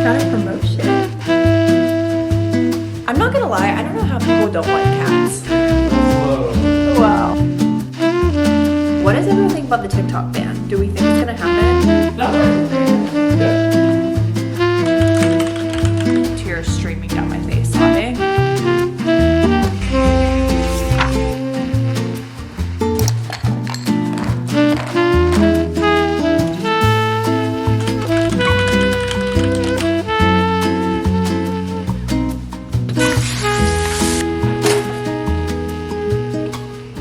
kind of promotion? I'm not gonna lie, I don't know how people don't like cats. Whoa. Wow. What does everyone think about the TikTok ban? Do we think it's gonna happen? No. Yeah. Tears streaming down my face, sobbing.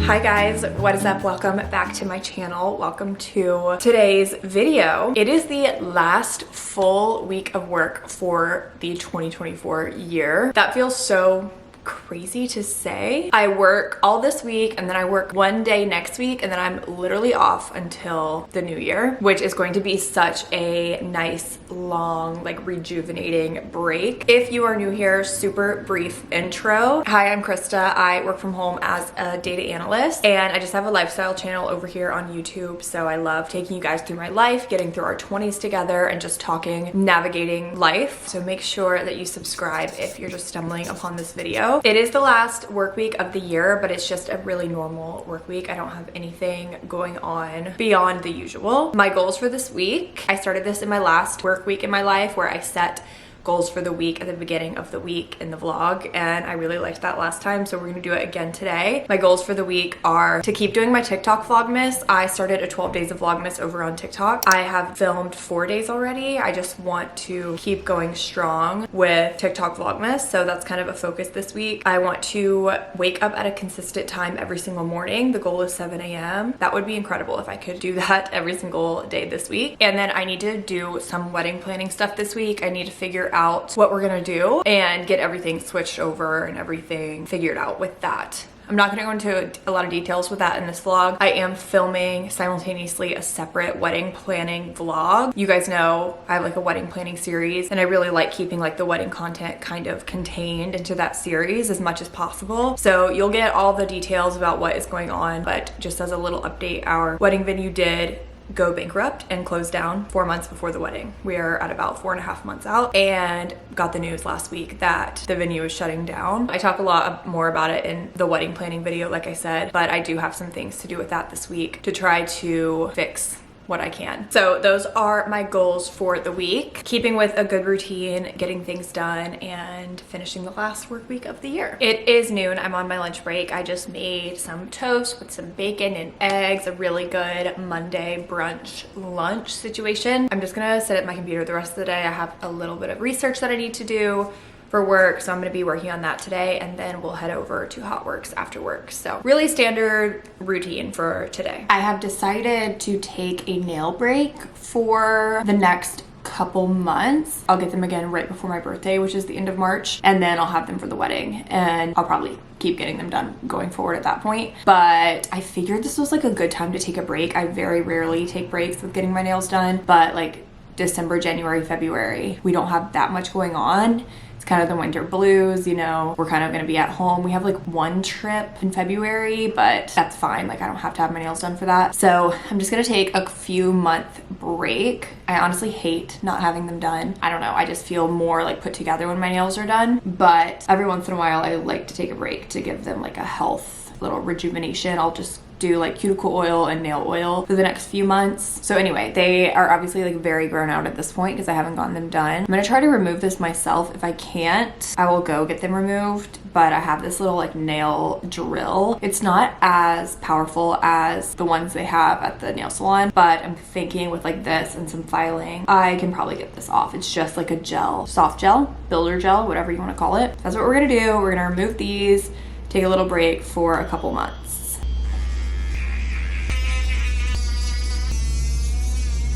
Hi guys, what is up? Welcome back to my channel. Welcome to today's video. It is the last full week of work for the 2024 year. That feels so crazy to say. I work all this week and then I work one day next week and then I'm literally off until the new year, which is going to be such a nice, long, like rejuvenating break. If you are new here, super brief intro. Hi, I'm Krista. I work from home as a data analyst and I just have a lifestyle channel over here on YouTube. So I love taking you guys through my life, getting through our 20s together and just talking, navigating life. So make sure that you subscribe if you're just stumbling upon this video. It is the last work week of the year, but it's just a really normal work week. I don't have anything going on beyond the usual. My goals for this week, I started this in my last work week in my life where I set goals for the week at the beginning of the week in the vlog, and I really liked that last time, so we're gonna do it again today. My goals for the week are to keep doing my TikTok vlogmas. I started a 12 days of vlogmas over on TikTok. I have filmed 4 days already. I just want to keep going strong with TikTok vlogmas, so that's kind of a focus this week. I want to wake up at a consistent time every single morning. The goal is 7 a.m. That would be incredible if I could do that every single day this week. And then I need to do some wedding planning stuff this week. I need to figure out what we're gonna do and get everything switched over and everything figured out with that. I'm not gonna go into a lot of details with that in this vlog. I am filming simultaneously a separate wedding planning vlog. You guys know I have like a wedding planning series and I really like keeping like the wedding content kind of contained into that series as much as possible. So you'll get all the details about what is going on, but just as a little update, our wedding venue did go bankrupt and close down 4 months before the wedding. We are at about 4.5 months out and got the news last week that the venue is shutting down. I talk a lot more about it in the wedding planning video, like I said, but I do have some things to do with that this week to try to fix what I can. So those are my goals for the week. Keeping with a good routine, getting things done, and finishing the last work week of the year. It is noon, I'm on my lunch break. I just made some toast with some bacon and eggs, a really good Monday brunch lunch situation. I'm just gonna sit at my computer the rest of the day. I have a little bit of research that I need to do for work, so I'm gonna be working on that today, and then we'll head over to Hotworks after work. So really standard routine for today. I have decided to take a nail break for the next couple months. I'll get them again right before my birthday, which is the end of March, and then I'll have them for the wedding, and I'll probably keep getting them done going forward at that point. But I figured this was like a good time to take a break. I very rarely take breaks with getting my nails done, but like December, January, February, we don't have that much going on. Kind of the winter blues, you know, we're kind of gonna be at home. We have like one trip in February, but that's fine. Like I don't have to have my nails done for that. So I'm just gonna take a few month break. I honestly hate not having them done. I don't know, I just feel more like put together when my nails are done. But every once in a while I like to take a break to give them like a health little rejuvenation. I'll just do like cuticle oil and nail oil for the next few months. So anyway, they are obviously like very grown out at this point because I haven't gotten them done. I'm gonna try to remove this myself. If I can't, I will go get them removed, but I have this little like nail drill. It's not as powerful as the ones they have at the nail salon, but I'm thinking with like this and some filing, I can probably get this off. It's just like a gel, soft gel, builder gel, whatever you want to call it. That's what we're gonna do. We're gonna remove these, take a little break for a couple months.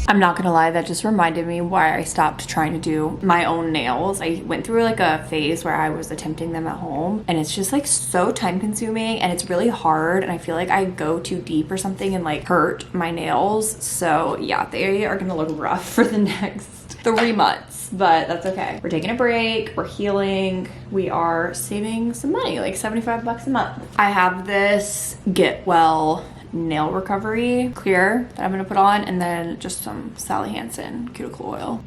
I'm not gonna lie, that just reminded me why I stopped trying to do my own nails. I went through like a phase where I was attempting them at home, and it's just like so time consuming and it's really hard, and I feel like I go too deep or something and like hurt my nails. So yeah, they are gonna look rough for the next 3 months, but that's okay. We're taking a break, we're healing, we are saving some money, like 75 bucks a month. I have this Get Well nail recovery clear that I'm gonna put on, and then just some Sally Hansen cuticle oil.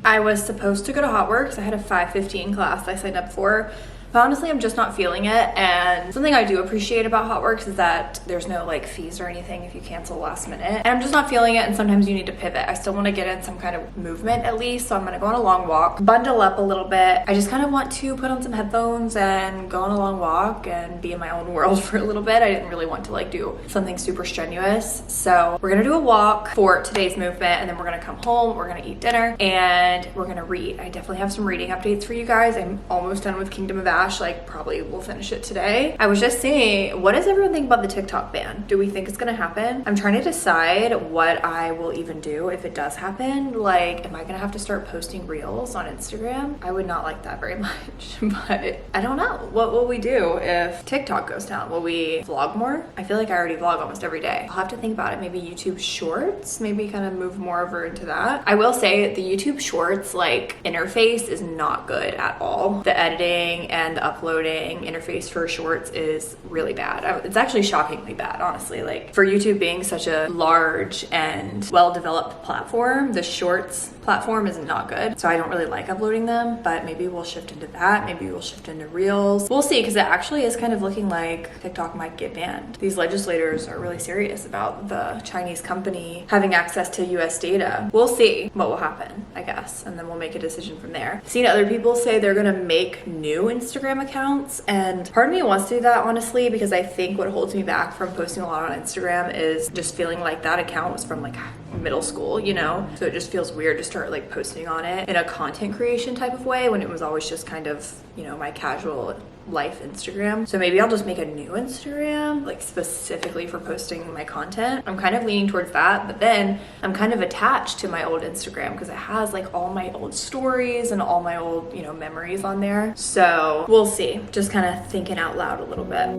I was supposed to go to Hotworks. I had a 5:15 class I signed up for. But honestly, I'm just not feeling it. And something I do appreciate about Hotworks is that there's no like fees or anything if you cancel last minute. And I'm just not feeling it, and sometimes you need to pivot. I still want to get in some kind of movement at least, so I'm gonna go on a long walk, bundle up a little bit. I just kind of want to put on some headphones and go on a long walk and be in my own world for a little bit. I didn't really want to like do something super strenuous. So we're gonna do a walk for today's movement, and then we're gonna come home, we're gonna eat dinner, and we're gonna read. I definitely have some reading updates for you guys. I'm almost done with Kingdom of Ash. Like probably will finish it today. I was just saying, what does everyone think about the TikTok ban? Do we think it's gonna happen? I'm trying to decide what I will even do if it does happen. Like, am I gonna have to start posting reels on Instagram? I would not like that very much, but I don't know. What will we do if TikTok goes down? Will we vlog more? I feel like I already vlog almost every day. I'll have to think about it. Maybe YouTube Shorts, maybe kind of move more over into that. I will say the YouTube Shorts like interface is not good at all. The editing and the uploading interface for shorts is really bad. It's actually shockingly bad, honestly. Like for YouTube being such a large and well-developed platform, the shorts platform is not good. So I don't really like uploading them, but maybe we'll shift into that. Maybe we'll shift into reels. We'll see, because it actually is kind of looking like TikTok might get banned. These legislators are really serious about the Chinese company having access to US data. We'll see what will happen, I guess, and then we'll make a decision from there. I've seen other people say they're gonna make new Instagram accounts, and part of me wants to do that, honestly, because I think what holds me back from posting a lot on Instagram is just feeling like that account was from like middle school, you know? So it just feels weird to start like posting on it in a content creation type of way when it was always just kind of, you know, my casual life Instagram. So maybe I'll just make a new Instagram like specifically for posting my content. I'm kind of leaning towards that, but then I'm kind of attached to my old Instagram because it has like all my old stories and all my old, you know, memories on there. So we'll see. Just kind of thinking out loud a little bit.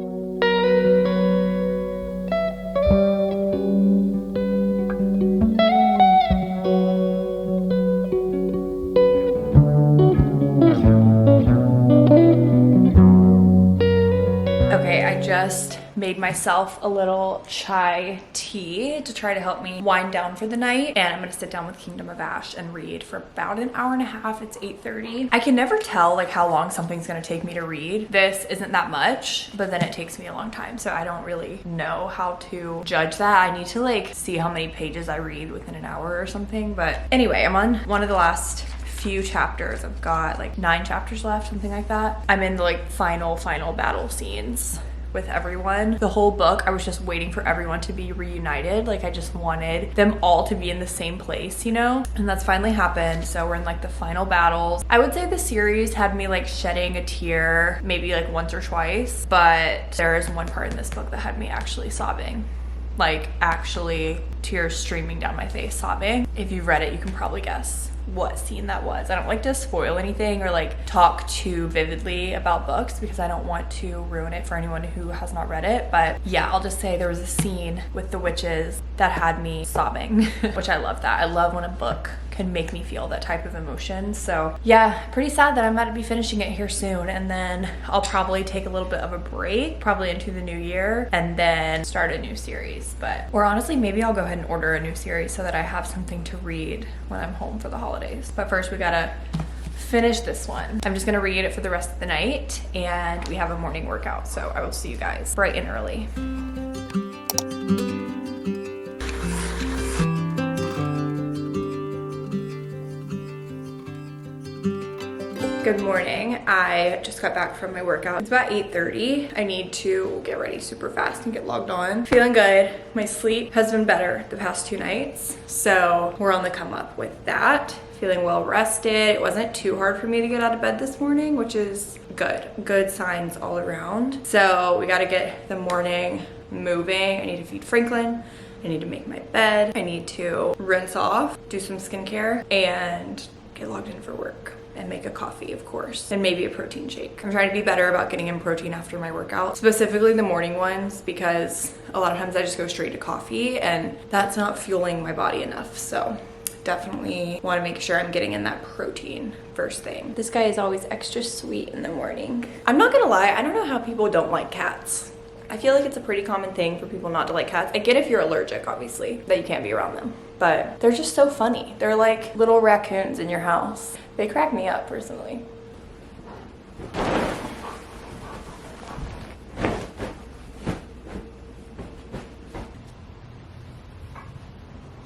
Just made myself a little chai tea to try to help me wind down for the night, and I'm gonna sit down with Kingdom of Ash and read for about an hour and a half. It's 8:30. I can never tell like how long something's gonna take me to read. This isn't that much, but then it takes me a long time, so I don't really know how to judge that. I need to like see how many pages I read within an hour or something. But anyway, I'm on one of the last few chapters. I've got like 9 chapters left, something like that. I'm in the like final battle scenes with everyone. The whole book, I was just waiting for everyone to be reunited. Like I just wanted them all to be in the same place, you know? And that's finally happened. So we're in like the final battles. I would say the series had me like shedding a tear maybe like once or twice, but there is one part in this book that had me actually sobbing. Like actually tears streaming down my face, sobbing. If you've read it, you can probably guess what scene that was. I don't like to spoil anything or like talk too vividly about books because I don't want to ruin it for anyone who has not read it. But yeah, I'll just say there was a scene with the witches that had me sobbing, which I love that. I love when a book can make me feel that type of emotion. So yeah, pretty sad that I'm about to be finishing it here soon, and then I'll probably take a little bit of a break, probably into the new year, and then start a new series. Or honestly, maybe I'll go ahead and order a new series so that I have something to read when I'm home for the holidays. But first we gotta finish this one. I'm just gonna read it for the rest of the night, and we have a morning workout, so I will see you guys bright and early. Good morning. I just got back from my workout. It's about 8:30. I need to get ready super fast and get logged on. Feeling good. My sleep has been better the past 2 nights, so we're on the come up with that. Feeling well rested. It wasn't too hard for me to get out of bed this morning, which is good. Good signs all around. So we gotta get the morning moving. I need to feed Franklin. I need to make my bed. I need to rinse off, do some skincare, and get logged in for work. And make a coffee, of course, and maybe a protein shake. I'm trying to be better about getting in protein after my workout, specifically the morning ones, because a lot of times I just go straight to coffee and that's not fueling my body enough. So definitely want to make sure I'm getting in that protein first thing. This guy is always extra sweet in the morning. I'm not gonna lie, I don't know how people don't like cats. I feel like it's a pretty common thing for people not to like cats. I get if you're allergic, obviously, that you can't be around them, but they're just so funny. They're like little raccoons in your house. They crack me up personally.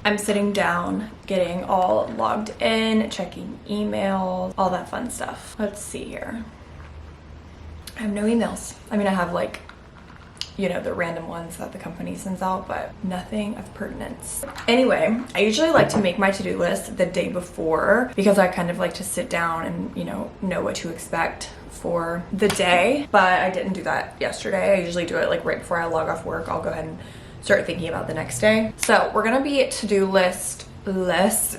I'm sitting down, getting all logged in, checking emails, all that fun stuff. Let's see here. I have no emails. I mean, I have like, you know, the random ones that the company sends out, but nothing of pertinence. Anyway, I usually like to make my to-do list the day before because I kind of like to sit down and, you know what to expect for the day, but I didn't do that yesterday. I usually do it like right before I log off work. I'll go ahead and start thinking about the next day. So we're gonna be to-do list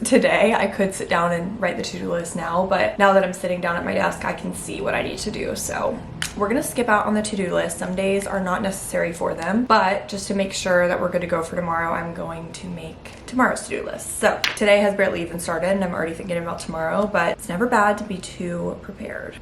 today. I could sit down and write the to-do list now, but now that I'm sitting down at my desk, I can see what I need to do. So we're gonna skip out on the to-do list. Some days are not necessary for them, but just to make sure that we're good to go for tomorrow, I'm going to make tomorrow's to-do list. So today has barely even started and I'm already thinking about tomorrow, but it's never bad to be too prepared.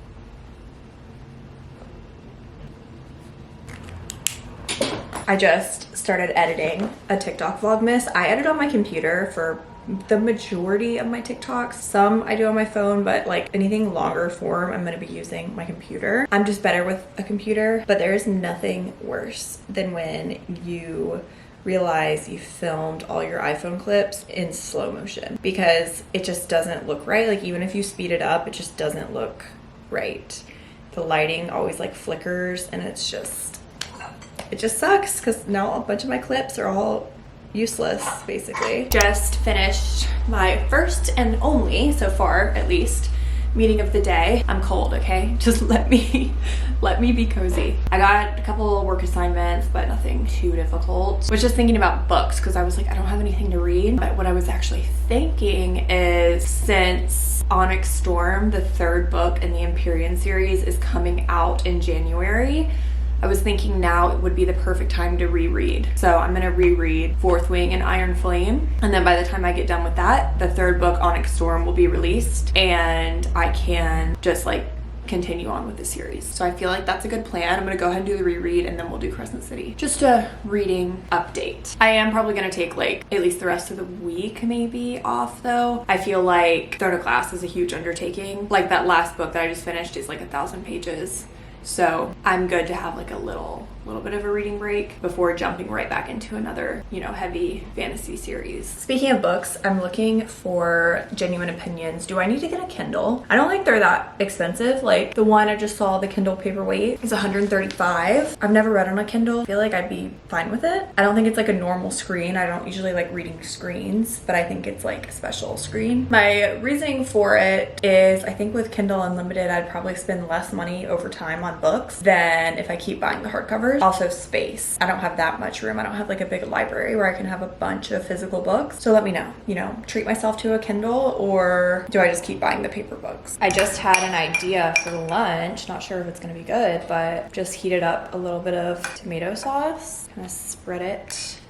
I just started editing a TikTok vlogmas. I edit on my computer for the majority of my TikToks. Some I do on my phone, but like anything longer form, I'm gonna be using my computer. I'm just better with a computer, but there is nothing worse than when you realize you filmed all your iPhone clips in slow motion because it just doesn't look right. Like even if you speed it up, it just doesn't look right. The lighting always like flickers and it just sucks because now a bunch of my clips are all useless basically. Just finished my first and only, so far at least, meeting of the day. I'm cold, okay? Just let me be cozy. I got a couple work assignments, but nothing too difficult. I was just thinking about books because I was like, I don't have anything to read. But what I was actually thinking is since Onyx Storm, the third book in the Empyrean series, is coming out in January, I was thinking now it would be the perfect time to reread. So I'm gonna reread Fourth Wing and Iron Flame. And then by the time I get done with that, the third book, Onyx Storm, will be released and I can just like continue on with the series. So I feel like that's a good plan. I'm gonna go ahead and do the reread and then we'll do Crescent City. Just a reading update. I am probably gonna take like at least the rest of the week maybe off though. I feel like Throne of Glass is a huge undertaking. Like that last book that I just finished is like 1,000 pages. So I'm good to have like a little bit of a reading break before jumping right back into another, you know, heavy fantasy series. Speaking of books, I'm looking for Genuine Opinions. Do I need to get a Kindle? I don't think they're that expensive. Like the one I just saw, the Kindle Paperweight, is $135. I've never read on a Kindle. I feel like I'd be fine with it. I don't think it's like a normal screen. I don't usually like reading screens, but I think it's like a special screen. My reasoning for it is I think with Kindle Unlimited, I'd probably spend less money over time on books than if I keep buying the hardcovers. Also space. I don't have that much room. I don't have like a big library where I can have a bunch of physical books. So let me know, you know, treat myself to a Kindle or do I just keep buying the paper books? I just had an idea for lunch. Not sure if it's gonna be good, but just heated up a little bit of tomato sauce. Kind of spread it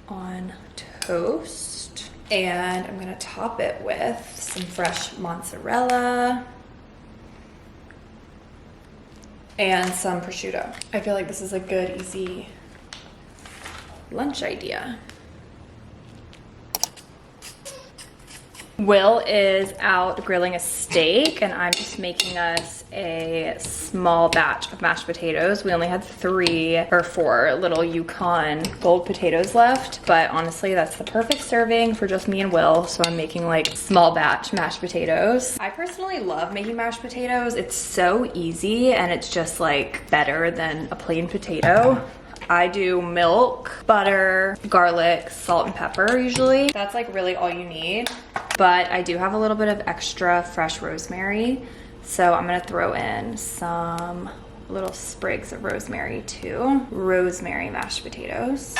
on toast. And I'm gonna top it with some fresh mozzarella and some prosciutto. I feel like this is a good, easy lunch idea. Will is out grilling a steak and I'm just making us a small batch of mashed potatoes. We only had 3 or 4 little Yukon gold potatoes left, but honestly that's the perfect serving for just me and Will, so I'm making like small batch mashed potatoes. I personally love making mashed potatoes. It's so easy and it's just like better than a plain potato. I do milk, butter, garlic, salt, and pepper usually. That's like really all you need. But I do have a little bit of extra fresh rosemary. So I'm gonna throw in some little sprigs of rosemary too. Rosemary mashed potatoes.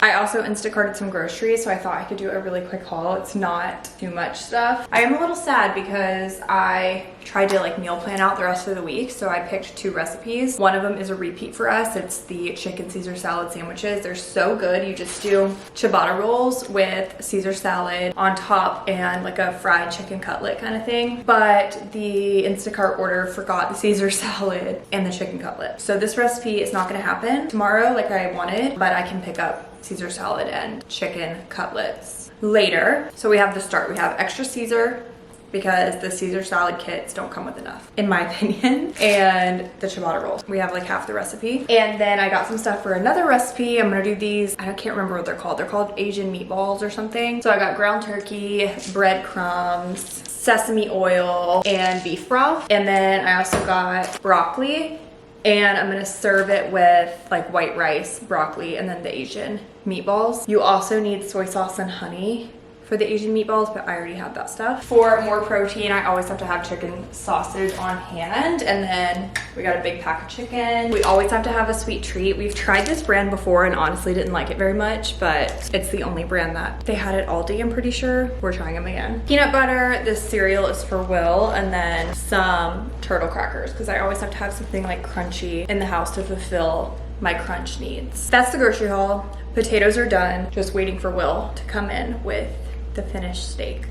I also Instacarted some groceries, so I thought I could do a really quick haul. It's not too much stuff. I am a little sad because I tried to like meal plan out the rest of the week, so I picked 2 recipes. One of them is a repeat for us. It's the chicken Caesar salad sandwiches. They're so good. You just do ciabatta rolls with Caesar salad on top and like a fried chicken cutlet kind of thing. But the Instacart order forgot the Caesar salad and the chicken cutlet. So this recipe is not gonna happen tomorrow like I wanted, but I can pick up Caesar salad and chicken cutlets later. So we have the start. We have extra Caesar because the Caesar salad kits don't come with enough, in my opinion, and the ciabatta rolls. We have like half the recipe. And then I got some stuff for another recipe. I'm gonna do these, I can't remember what they're called. They're called Asian meatballs or something. So I got ground turkey, breadcrumbs, sesame oil, and beef broth. And then I also got broccoli, and I'm gonna serve it with like white rice, broccoli, and then the Asian meatballs. You also need soy sauce and honey for the Asian meatballs, but I already have that stuff. For more protein, I always have to have chicken sausage on hand, and then we got a big pack of chicken. We always have to have a sweet treat. We've tried this brand before and honestly didn't like it very much, but it's the only brand that they had at Aldi, I'm pretty sure. We're trying them again. Peanut butter, this cereal is for Will, and then some turtle crackers, because I always have to have something like crunchy in the house to fulfill my crunch needs. That's the grocery haul. Potatoes are done, just waiting for Will to come in with the finished steak.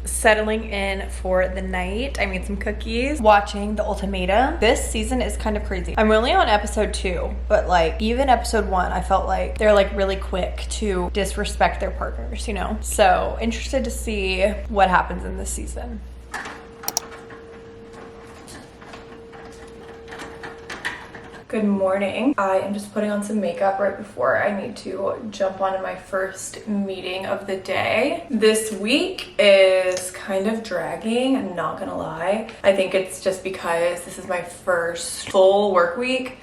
Settling in for the night. I made some cookies, watching The Ultimatum. This season is kind of crazy. I'm only on episode 2, but like even episode 1, I felt like they're like really quick to disrespect their partners, you know? So interested to see what happens in this season. Good morning. I am just putting on some makeup right before I need to jump onto my first meeting of the day. This week is kind of dragging, I'm not gonna lie. I think it's just because this is my first full work week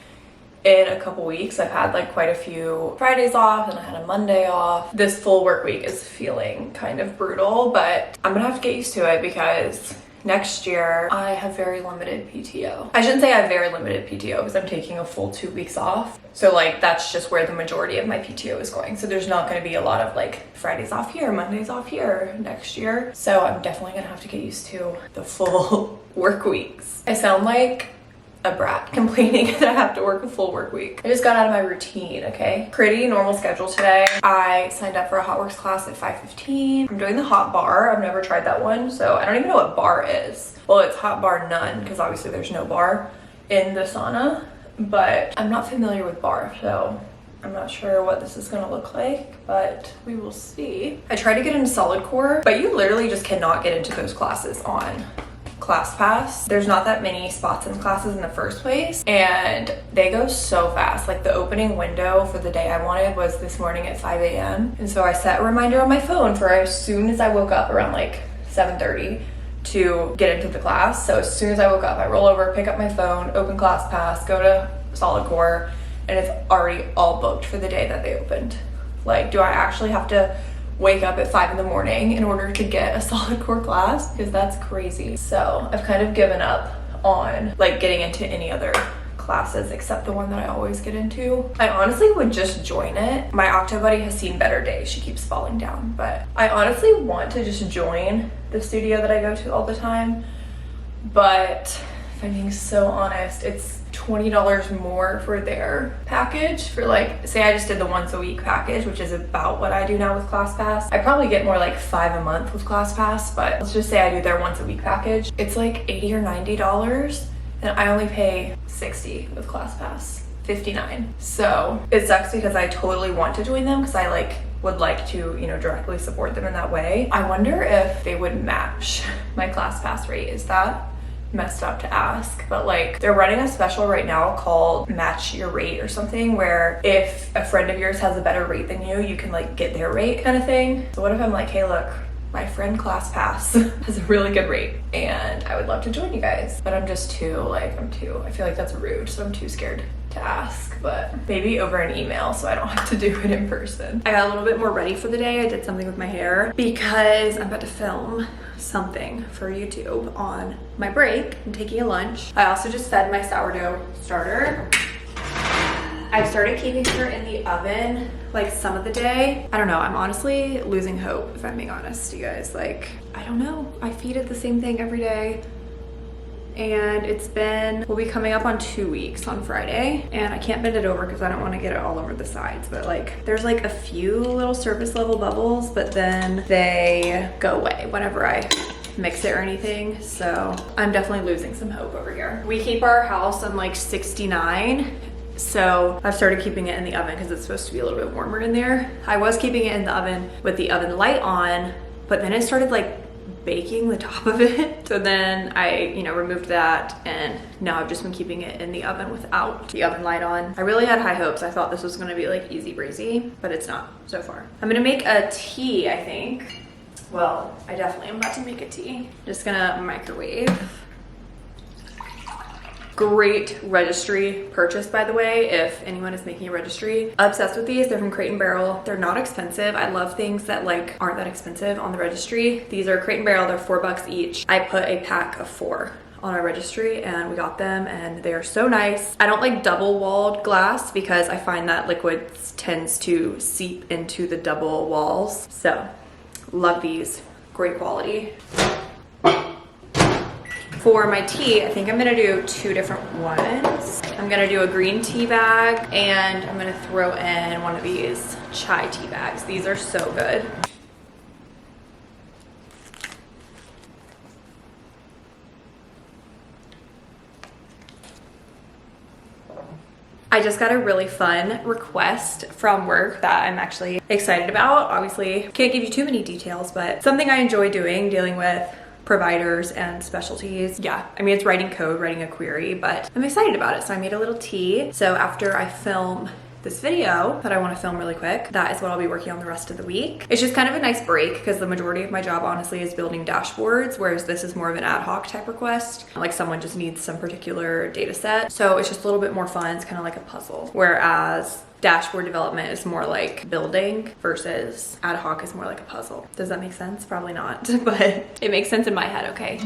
in a couple weeks. I've had like quite a few Fridays off and I had a Monday off. This full work week is feeling kind of brutal, but I'm gonna have to get used to it because next year, I have very limited PTO. I shouldn't say I have very limited PTO because I'm taking a full 2 weeks off. So like, that's just where the majority of my PTO is going. So there's not gonna be a lot of like Fridays off here, Mondays off here next year. So I'm definitely gonna have to get used to the full work weeks. I sound like a brat complaining that I have to work a full work week. I just got out of my routine, okay? Pretty normal schedule today. I signed up for a Hot Works class at 5:15. I'm doing the hot bar. I've never tried that one, so I don't even know what bar is. Well, it's hot bar none, because obviously there's no bar in the sauna, but I'm not familiar with bar, so I'm not sure what this is gonna look like, but we will see. I tried to get into solid core, but you literally just cannot get into those classes on ClassPass. There's not that many spots in classes in the first place, and they go so fast. Like the opening window for the day I wanted was this morning at 5 a.m. And so I set a reminder on my phone for as soon as I woke up around like 7:30 to get into the class. So as soon as I woke up, I roll over, pick up my phone, open ClassPass, go to solid core, and it's already all booked for the day that they opened. Like, do I actually have to wake up at 5 in the morning in order to get a solid core class? Because that's crazy. So I've kind of given up on like getting into any other classes except the one that I always get into. I honestly would just join it. My Octo buddy has seen better days. She keeps falling down, but I honestly want to just join the studio that I go to all the time. But if I'm being so honest, it's $20 more for their package for like, say I just did the once a week package, which is about what I do now with ClassPass. I probably get more like 5 a month with ClassPass, but let's just say I do their once a week package. It's like $80 or $90 and I only pay $60 with ClassPass, $59. So it sucks because I totally want to join them because I like would like to, you know, directly support them in that way. I wonder if they would match my ClassPass rate. Is that messed up to ask? But like, they're running a special right now called match your rate or something, where if a friend of yours has a better rate than you can like get their rate kind of thing. So what if I'm like, hey look, my friend ClassPass has a really good rate and I would love to join you guys, but I'm just too like, I feel like that's rude, so I'm too scared to ask. But maybe over an email so I don't have to do it in person. I got a little bit more ready for the day. I did something with my hair because I'm about to film something for YouTube on my break. I'm taking a lunch. I also just fed my sourdough starter. I've started keeping her in the oven like some of the day. I don't know, I'm honestly losing hope if I'm being honest, you guys. Like, I don't know. I feed it the same thing every day. And we'll be coming up on 2 weeks on Friday. And I can't bend it over because I don't want to get it all over the sides. But like, there's like a few little surface level bubbles, but then they go away whenever I mix it or anything. So I'm definitely losing some hope over here. We keep our house on like 69. So I've started keeping it in the oven because it's supposed to be a little bit warmer in there. I was keeping it in the oven with the oven light on, but then it started like baking the top of it. So then I, removed that, and now I've just been keeping it in the oven without the oven light on. I really had high hopes. I thought this was gonna be like easy breezy, but it's not so far. I'm gonna make a tea, I think. Well, I definitely am about to make a tea. Just gonna microwave. Great registry purchase, by the way, if anyone is making a registry. Obsessed with these. They're from Crate & Barrel. They're not expensive. I love things that like aren't that expensive on the registry. These are Crate & Barrel. They're $4 each. I put a pack of 4 on our registry and we got them, and they are so nice. I don't like double walled glass because I find that liquid tends to seep into the double walls. So love these. Great quality. For my tea, I think I'm gonna do 2 different ones. I'm gonna do a green tea bag, and I'm gonna throw in one of these chai tea bags. These are so good. I just got a really fun request from work that I'm actually excited about. Obviously, can't give you too many details, but something I enjoy doing, dealing with providers and specialties. Yeah, I mean, it's writing code, writing a query, but I'm excited about it. So I made a little tea. So after I film this video that I want to film really quick, that is what I'll be working on the rest of the week. It's just kind of a nice break because the majority of my job honestly is building dashboards, whereas this is more of an ad hoc type request. Like someone just needs some particular data set. So it's just a little bit more fun. It's kind of like a puzzle. Whereas dashboard development is more like building versus ad hoc is more like a puzzle. Does that make sense? Probably not, but it makes sense in my head, okay?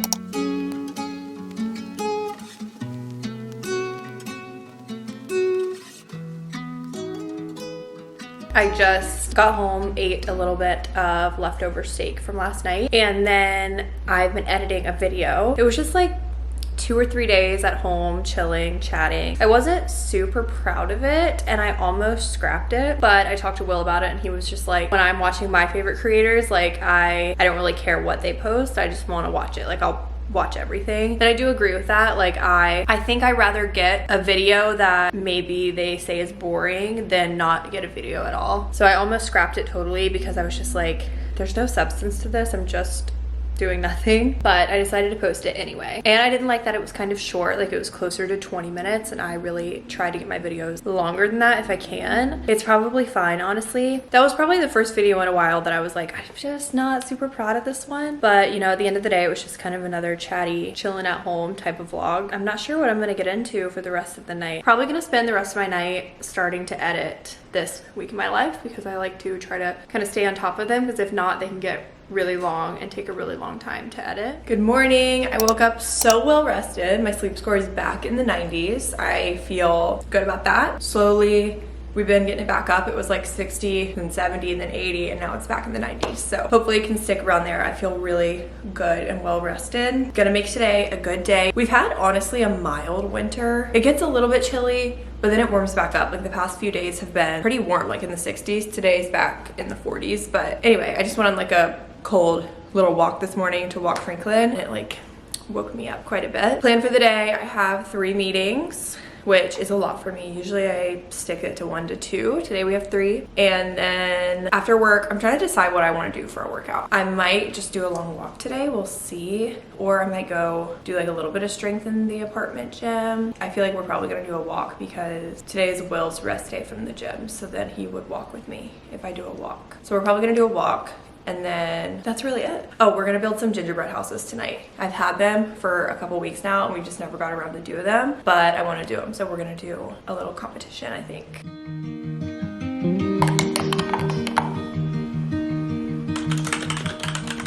I just got home, ate a little bit of leftover steak from last night, and then I've been editing a video. It was just like 2 or 3 days at home, chilling, chatting. I wasn't super proud of it, and I almost scrapped it, but I talked to Will about it, and he was just like, when I'm watching my favorite creators, like I don't really care what they post, I just want to watch it. Like I'll watch everything. And I do agree with that. Like I think I'd rather get a video that maybe they say is boring than not get a video at all. So I almost scrapped it totally because I was just like, there's no substance to this. I'm just doing nothing, but I decided to post it anyway. And I didn't like that it was kind of short, like it was closer to 20 minutes, and I really try to get my videos longer than that if I can. It's probably fine, honestly. That was probably the first video in a while that I was like, I'm just not super proud of this one. But at the end of the day, it was just kind of another chatty, chilling at home type of vlog. I'm not sure what I'm gonna get into for the rest of the night. Probably gonna spend the rest of my night starting to edit this week in my life because I like to try to kind of stay on top of them, because if not, they can get really long and take a really long time to edit. Good morning. I woke up so well rested. My sleep score is back in the 90s. I feel good about that. Slowly, we've been getting it back up. It was like 60 and 70 and then 80, and now it's back in the 90s. So hopefully it can stick around there. I feel really good and well rested. Gonna make today a good day. We've had honestly a mild winter. It gets a little bit chilly, but then it warms back up. Like the past few days have been pretty warm, like in the 60s. Today's back in the 40s. But anyway, I just went on like a cold little walk this morning to walk Franklin, and it like woke me up quite a bit. Plan for the day, I have 3 meetings, which is a lot for me. Usually I stick it to 1 to 2. Today we have 3. And then after work, I'm trying to decide what I want to do for a workout. I might just do a long walk today, we'll see. Or I might go do like a little bit of strength in the apartment gym. I feel like we're probably gonna do a walk because today is Will's rest day from the gym, so then he would walk with me if I do a walk. So we're probably gonna do a walk. And then that's really it. Oh, we're gonna build some gingerbread houses tonight. I've had them for a couple weeks now and we just never got around to do them, but I wanna do them. So we're gonna do a little competition, I think.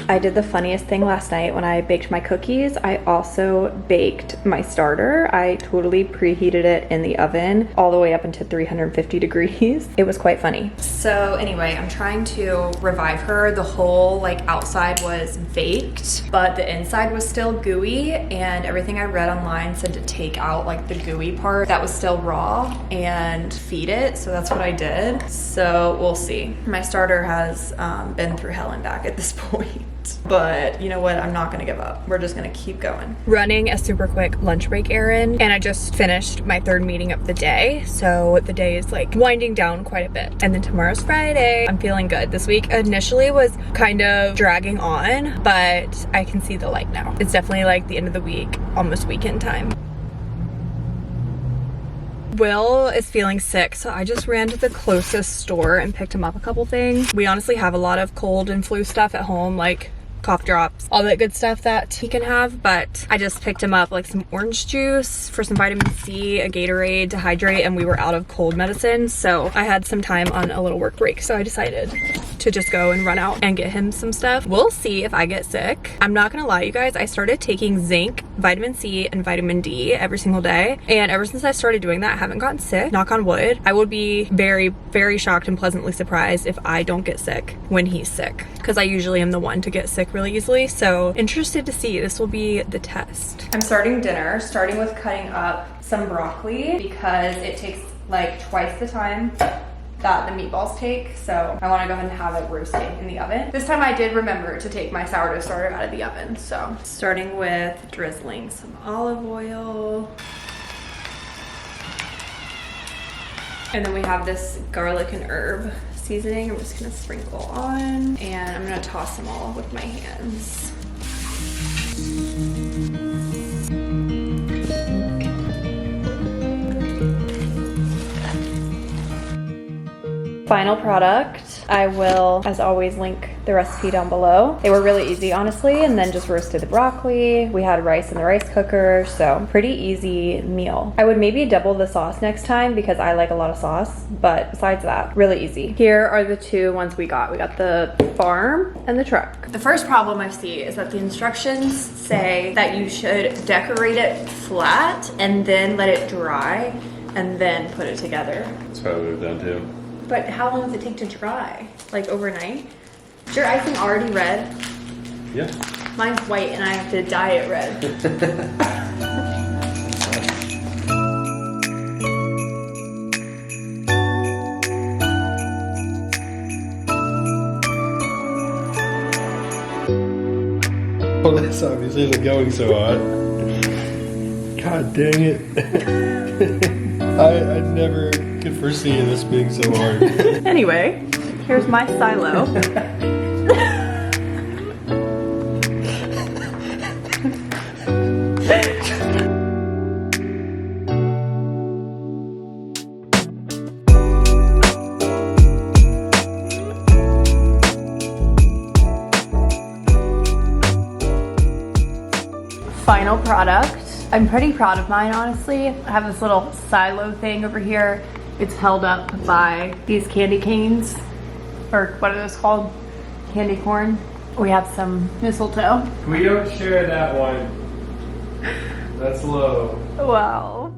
I did the funniest thing last night when I baked my cookies. I also baked my starter. I totally preheated it in the oven all the way up into 350 degrees. It was quite funny. So anyway, I'm trying to revive her. The whole like outside was baked, but the inside was still gooey, and everything I read online said to take out like the gooey part that was still raw and feed it. So that's what I did. So we'll see. My starter has been through hell and back at this point. But you know what? I'm not gonna give up. We're just gonna keep going. Running a super quick lunch break errand, and I just finished my third meeting of the day. So the day is like winding down quite a bit. And then tomorrow's Friday. I'm feeling good. This week initially was kind of dragging on, but I can see the light now. It's definitely like the end of the week, almost weekend time. Will is feeling sick, so I just ran to the closest store and picked him up a couple things. We honestly have a lot of cold and flu stuff at home, like cough drops, all that good stuff that he can have, but I just picked him up like some orange juice for some vitamin C, a Gatorade to hydrate, and we were out of cold medicine, so I had some time on a little work break, so I decided to just go and run out and get him some stuff. We'll see if I get sick. I'm not gonna lie, you guys, I started taking zinc, vitamin C, and vitamin D every single day, and ever since I started doing that, I haven't gotten sick. Knock on wood. I would be very, very shocked and pleasantly surprised if I don't get sick when he's sick, because I usually am the one to get sick really easily. So interested to see. This will be the test. I'm starting dinner, starting with cutting up some broccoli because it takes like twice the time that the meatballs take, so I want to go ahead and have it roasting in the oven. This time I did remember to take my sourdough starter out of the oven, so starting with drizzling some olive oil. And then we have this garlic and herb seasoning. I'm just gonna sprinkle on, and I'm gonna toss them all with my hands. Final product, I will, as always, link the recipe down below. They were really easy, honestly, and then just roasted the broccoli. We had rice in the rice cooker, so pretty easy meal. I would maybe double the sauce next time because I like a lot of sauce, but besides that, really easy. Here are the two ones we got. We got the farm and the truck. The first problem I see is that the instructions say that you should decorate it flat and then let it dry and then put it together. That's probably what we've done too. But how long does it take to dry? Like overnight? Is your icing already red? Yeah. Mine's white and I have to dye it red. Well, this obviously isn't going so hot. God dang it. I never could foresee this being so hard. Anyway, here's my silo. Final product. I'm pretty proud of mine, honestly. I have this little silo thing over here. It's held up by these candy canes, or what are those called? Candy corn. We have some mistletoe. We don't share that one. That's low. Wow.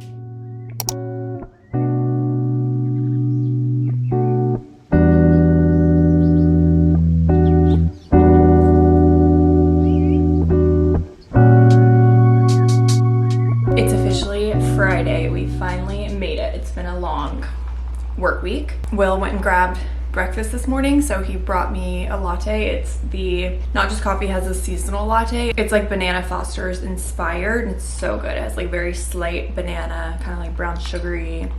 Friday, we finally made it. It's been a long work week. Will went and grabbed breakfast this morning, so he brought me a latte. It's the Not Just Coffee has a seasonal latte. It's like Banana Foster's inspired, and it's so good. It has like very slight banana, kind of like brown sugary.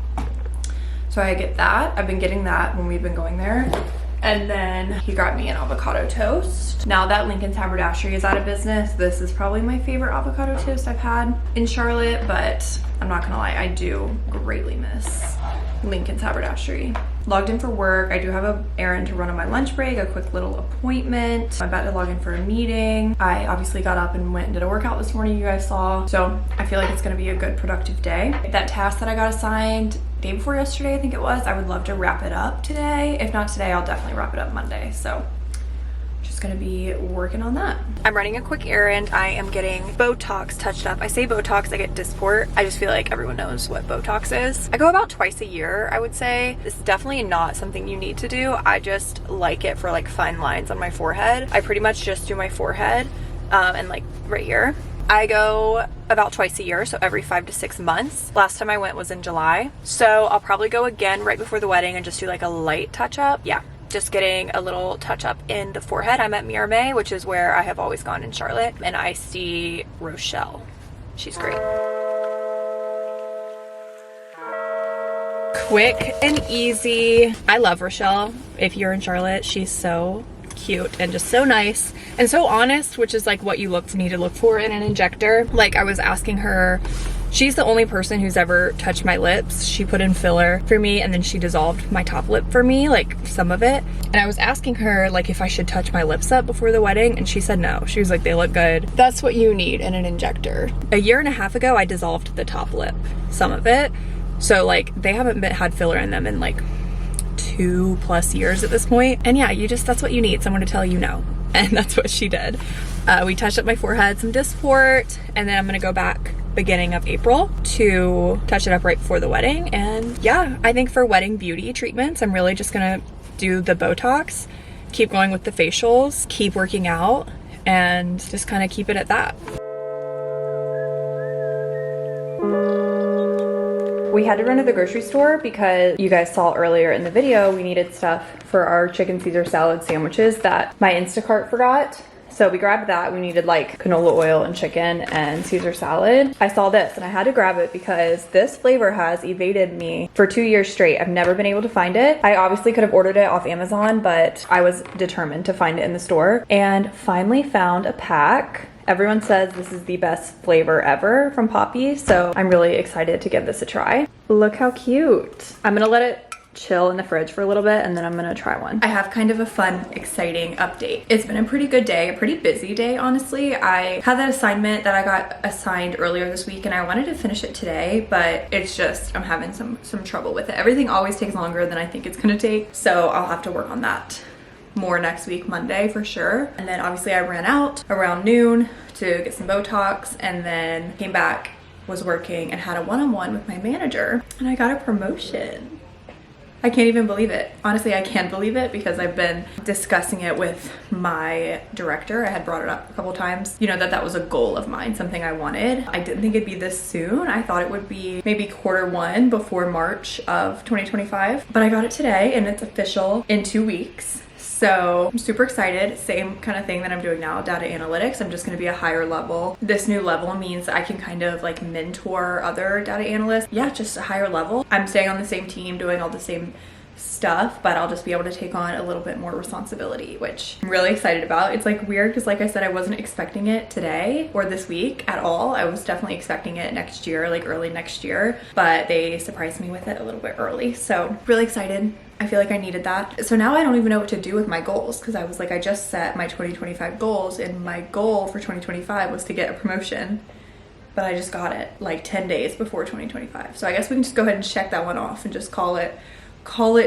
So I get that. I've been getting that when we've been going there. And then he got me an avocado toast. Now that Lincoln's Haberdashery is out of business, this is probably my favorite avocado toast I've had in Charlotte, but I'm not gonna lie, I do greatly miss Lincoln's Haberdashery. Logged in for work. I do have an errand to run on my lunch break, a quick little appointment. I'm about to log in for a meeting. I obviously got up and went and did a workout this morning, you guys saw. So I feel like it's gonna be a good productive day. That task that I got assigned day before yesterday, I think it was, I would love to wrap it up today. If not today, I'll definitely wrap it up Monday. So just gonna be working on that. I'm running a quick errand. I am getting Botox touched up. I say Botox, I get Dysport. I just feel like everyone knows what Botox is. I go about twice a year, I would say. It's definitely not something you need to do. I just like it for like fine lines on my forehead. I pretty much just do my forehead and like right here. I go about twice a year, so every 5 to 6 months. Last time I went was in July. So I'll probably go again right before the wedding and just do like a light touch up. Yeah, just getting a little touch up in the forehead. I'm at Miramay, which is where I have always gone in Charlotte, and I see Rochelle. She's great. Quick and easy. I love Rochelle. If you're in Charlotte, she's so cute and just so nice and so honest, which is like what you need to look for in an injector. Like I was asking her, she's the only person who's ever touched my lips. She put in filler for me and then she dissolved my top lip for me, like some of it. And I was asking her like if I should touch my lips up before the wedding, and she said no. She was like, they look good. That's what you need in an injector. A year and a half ago, I dissolved the top lip, some of it. So like they haven't had filler in them in like 2+ years at this point. And yeah, that's what you need, someone to tell you no. And that's what she did. We touched up my forehead, some Dysport, and then I'm gonna go back beginning of April to touch it up right before the wedding. And yeah, I think for wedding beauty treatments, I'm really just gonna do the Botox, keep going with the facials, keep working out, and just kind of keep it at that. We had to run to the grocery store because you guys saw earlier in the video, we needed stuff for our chicken Caesar salad sandwiches that my Instacart forgot. So we grabbed that. We needed like canola oil and chicken and Caesar salad. I saw this and I had to grab it because this flavor has evaded me for 2 years straight. I've never been able to find it. I obviously could have ordered it off Amazon, but I was determined to find it in the store and finally found a pack. Everyone says this is the best flavor ever from Poppy, so I'm really excited to give this a try. Look how cute. I'm gonna let it chill in the fridge for a little bit and then I'm gonna try one. I have kind of a fun, exciting update. It's been a pretty good day, a pretty busy day, honestly. I had that assignment that I got assigned earlier this week and I wanted to finish it today, but it's just, I'm having some trouble with it. Everything always takes longer than I think it's gonna take, so I'll have to work on that more next week, Monday for sure. And then obviously I ran out around noon to get some Botox and then came back, was working and had a one-on-one with my manager and I got a promotion. I can't even believe it. Honestly, I can't believe it because I've been discussing it with my director. I had brought it up a couple times, you know, that was a goal of mine, something I wanted. I didn't think it'd be this soon. I thought it would be maybe Q1 before March of 2025, but I got it today and it's official in 2 weeks. So I'm super excited. Same kind of thing that I'm doing now, data analytics. I'm just gonna be a higher level. This new level means I can kind of like mentor other data analysts. Yeah, just a higher level. I'm staying on the same team, doing all the same stuff, but I'll just be able to take on a little bit more responsibility, which I'm really excited about. It's like weird because like I said, I wasn't expecting it today or this week at all. I was definitely expecting it next year, like early next year, but they surprised me with it a little bit early. So really excited. I feel like I needed that. So now I don't even know what to do with my goals because I was like, I just set my 2025 goals and my goal for 2025 was to get a promotion, but I just got it like 10 days before 2025. So I guess we can just go ahead and check that one off and just call it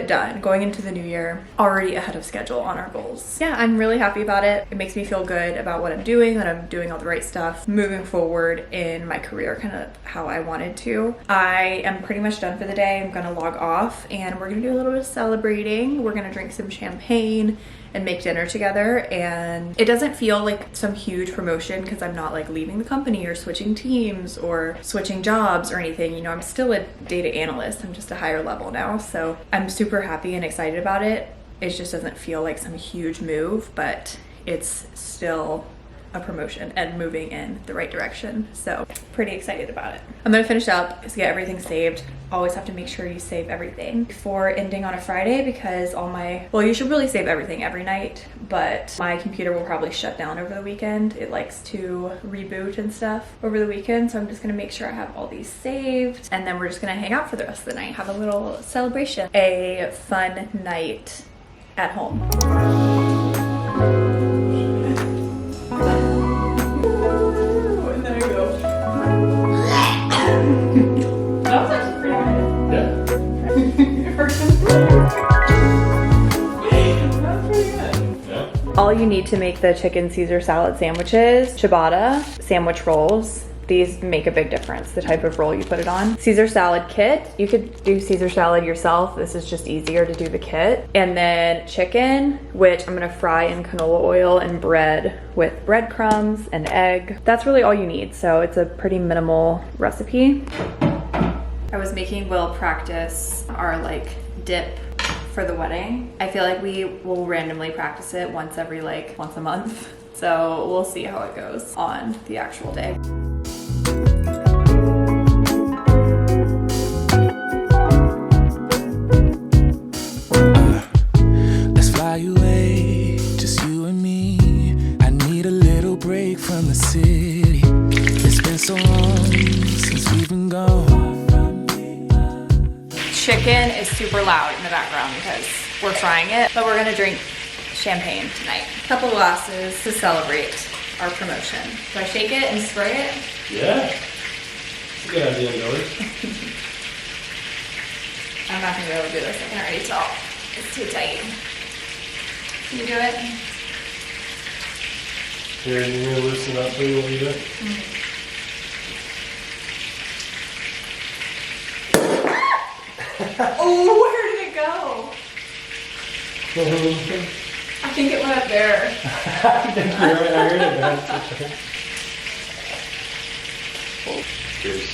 done. Going into the new year already ahead of schedule on our goals. Yeah, I'm really happy about it. It makes me feel good about what I'm doing, that I'm doing all the right stuff, moving forward in my career kind of how I wanted to. I am pretty much done for the day. I'm gonna log off and we're gonna do a little bit of celebrating. We're gonna drink some champagne and make dinner together, and it doesn't feel like some huge promotion because I'm not like leaving the company or switching teams or switching jobs or anything. You know, I'm still a data analyst. I'm just a higher level now, so I'm super happy and excited about it. It just doesn't feel like some huge move, but it's still a promotion and moving in the right direction, so pretty excited about it. I'm gonna finish up to get everything saved. Always have to make sure you save everything before ending on a Friday because well, you should really save everything every night, but my computer will probably shut down over the weekend. It likes to reboot and stuff over the weekend, so I'm just gonna make sure I have all these saved, and then we're just gonna hang out for the rest of the night, have a little celebration, a fun night at home. That was actually pretty good. Yeah. That was pretty good. Yeah. all you need to make the chicken Caesar salad sandwiches. Ciabatta, sandwich rolls. These make a big difference, the type of roll you put it on. Caesar salad kit. You could do Caesar salad yourself. This is just easier to do the kit. And then chicken, which I'm gonna fry in canola oil, and bread with breadcrumbs and egg. That's really all you need. So it's a pretty minimal recipe. I was making Will practice our like dip for the wedding. I feel like we will randomly practice it once a month. So we'll see how it goes on the actual day. Let's fly away, just you and me. I need a little break from the city. It's been so long since we've been gone. Chicken is super loud in the background because we're frying it, but we're gonna drink champagne tonight. A couple glasses to celebrate our promotion. Do I shake it and spray it? Yeah. It's a good idea, Billy. I'm not gonna be able to do this, I can already tell. It's too tight. Can you do it? Here, you're gonna loosen up for you what you do? Oh, where did it go? I think it went up there. I heard it, man. Cheers.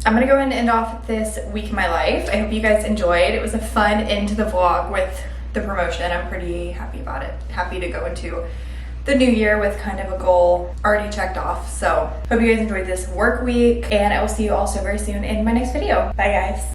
I'm gonna go ahead and end off this week of my life. I hope you guys enjoyed. It was a fun end to the vlog with the promotion. I'm pretty happy about it. Happy to go into the new year with kind of a goal already checked off. So hope you guys enjoyed this work week, and I will see you all so very soon in my next video. Bye guys.